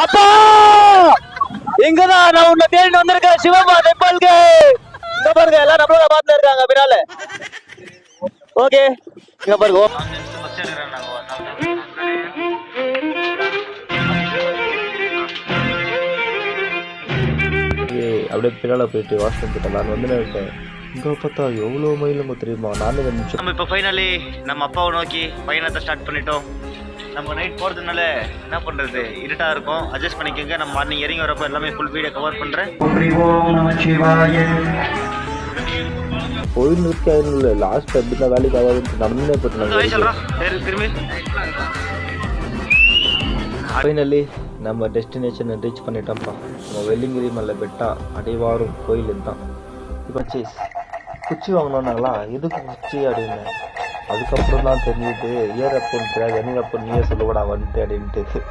அப்பா இங்கதான் நான் உன்னை தேடி வந்திருக்கேன் சிவமா டெம்பிளுக்கு. இங்க பாருங்க எல்லாம் நம்மளோட பாத்துல இருக்காங்க பின்னால. ஓகே இங்க பாருங்க. அப்படியே பின்னால போயிட்டு வாசல் நான் வந்து இருக்கேன். இங்க பார்த்தா எவ்வளவு மயிலுங்க தெரியுமா? நம்ம இப்ப ஃபைனலி நம்ம அப்பாவை நோக்கி பயணத்தை ஸ்டார்ட் பண்ணிட்டோம். நம்ம நைட் போறதுனால என்ன பண்றது, இருட்டா இருக்கும், அட்ஜஸ்ட் பண்ணிக்கோங்க. நம்ம மார்னிங் இறங்கி வரப்போ எல்லாமே ஃபுல் வீடியோ கவர் பண்றேன். கோயில் நிற்க லாஸ்ட் எப்படிதான் வேலைக்கு ஆகாதுன்னு நடந்தே போயிட்டு திரும்பி ஃபைனலி நம்ம டெஸ்டினேஷனை ரீச் பண்ணிட்டோம்ப்பா. நம்ம வெள்ளிங்கிரி மலை பெட்டா அடிவாரும் கோயில் தான். இப்போ குச்சி வாங்கினோன்னாங்களா, எதுக்கு குச்சி அப்படின்னு அதுக்கப்புறம் தான் தெரிஞ்சுது ஏறப்போ வெண்ணிலப்போ நீயே சொல்லக்கூடா வந்துட்டு அப்படின்ட்டு.